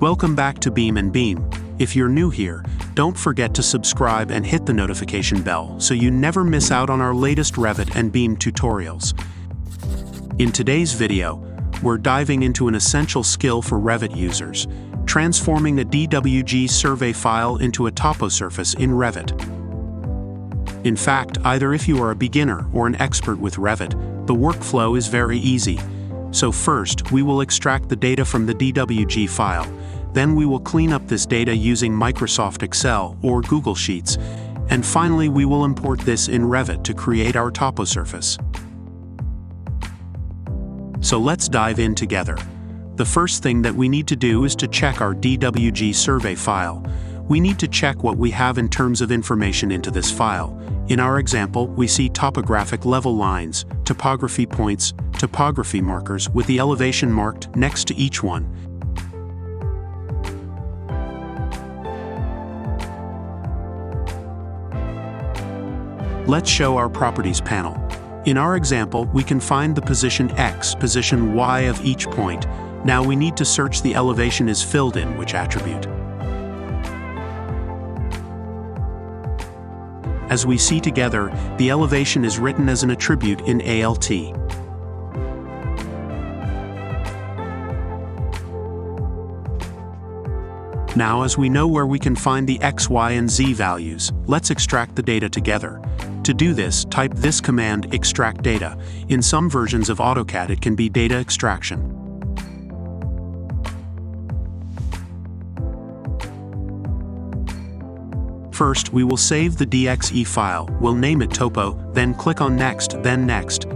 Welcome back to Beam and Beam. If you're new here, don't forget to subscribe and hit the notification bell so you never miss out on our latest Revit and Beam tutorials. In today's video, we're diving into an essential skill for Revit users, transforming a DWG survey file into a toposurface in Revit. In fact, either if you are a beginner or an expert with Revit, the workflow is very easy. So first, we will extract the data from the DWG file. Then we will clean up this data using Microsoft Excel or Google Sheets. And finally, we will import this in Revit to create our toposurface. So let's dive in together. The first thing that we need to do is to check our DWG survey file. We need to check what we have in terms of information into this file. In our example, we see topographic level lines, topography points, topography markers with the elevation marked next to each one. Let's show our Properties panel. In our example, we can find the position X, position Y of each point. Now we need to search the elevation is filled in which attribute. As we see together, the elevation is written as an attribute in ALT. Now, as we know where we can find the X, Y, and Z values, let's extract the data together. To do this, type this command, extract data. In some versions of AutoCAD, it can be data extraction. First, we will save the DXE file. We'll name it Topo, then click on Next, then Next.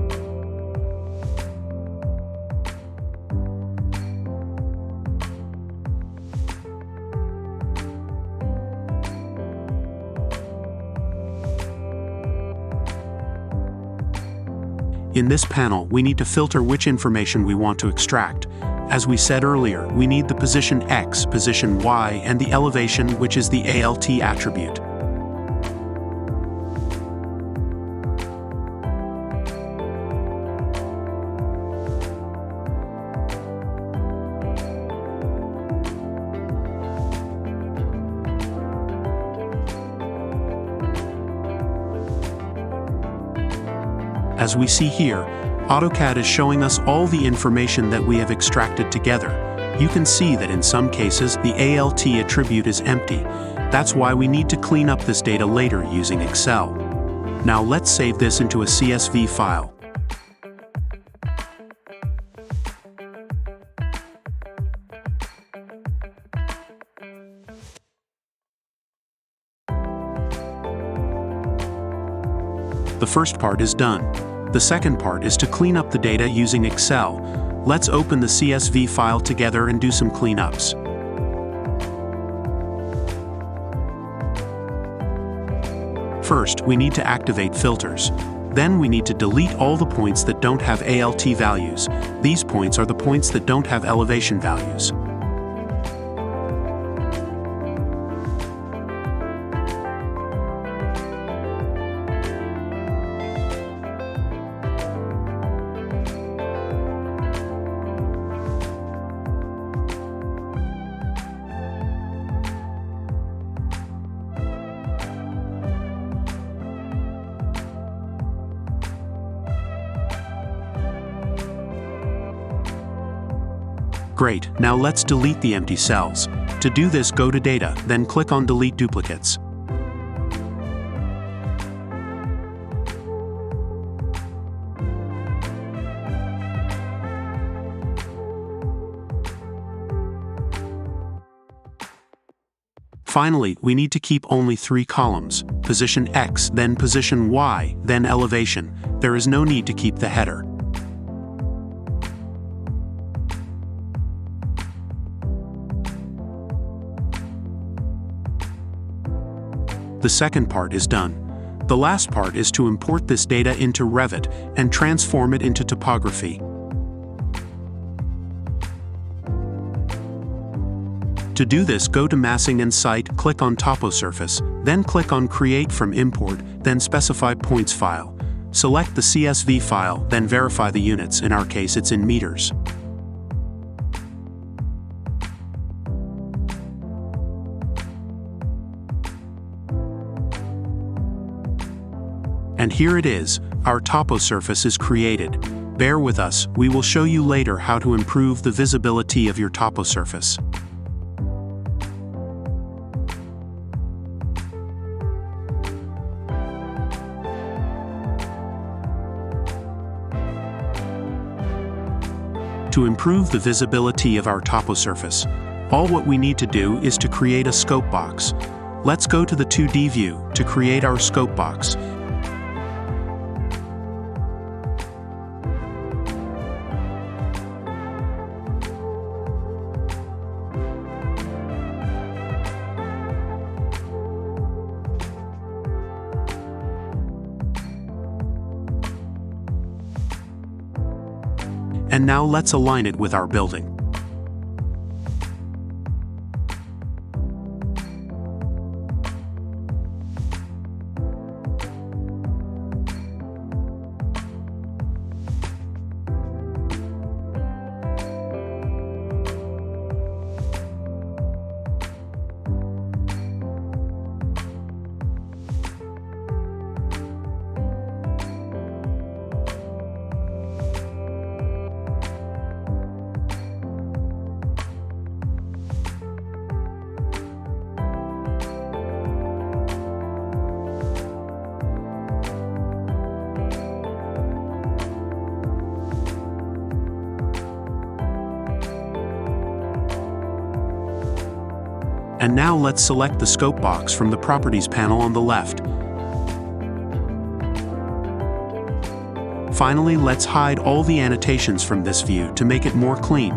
In this panel, we need to filter which information we want to extract. As we said earlier, we need the position X, position Y, and the elevation, which is the ALT attribute. As we see here, AutoCAD is showing us all the information that we have extracted together. You can see that in some cases, the ALT attribute is empty. That's why we need to clean up this data later using Excel. Now let's save this into a CSV file. The first part is done. The second part is to clean up the data using Excel. Let's open the CSV file together and do some cleanups. First, we need to activate filters. Then we need to delete all the points that don't have ALT values. These points are the points that don't have elevation values. Great, now let's delete the empty cells. To do this, go to Data, then click on Delete Duplicates. Finally, we need to keep only 3 columns, position X, then position Y, then elevation. There is no need to keep the header. The second part is done. The last part is to import this data into Revit and transform it into topography. To do this, go to Massing and Site, click on Toposurface, then click on Create from Import, then specify Points file. Select the CSV file, then verify the units, in our case it's in meters. And here it is, our Toposurface is created. Bear with us, we will show you later how to improve the visibility of your Toposurface. To improve the visibility of our Toposurface, all what we need to do is to create a scope box. Let's go to the 2D view to create our scope box. And now let's align it with our building. And now let's select the scope box from the Properties panel on the left. Finally, let's hide all the annotations from this view to make it more clean.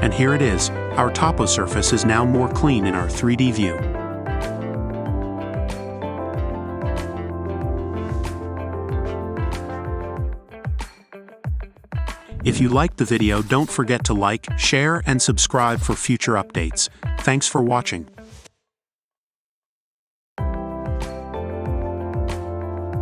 And here it is, our Toposurface is now more clean in our 3D view. If you liked the video, don't forget to like, share, and subscribe for future updates. Thanks for watching.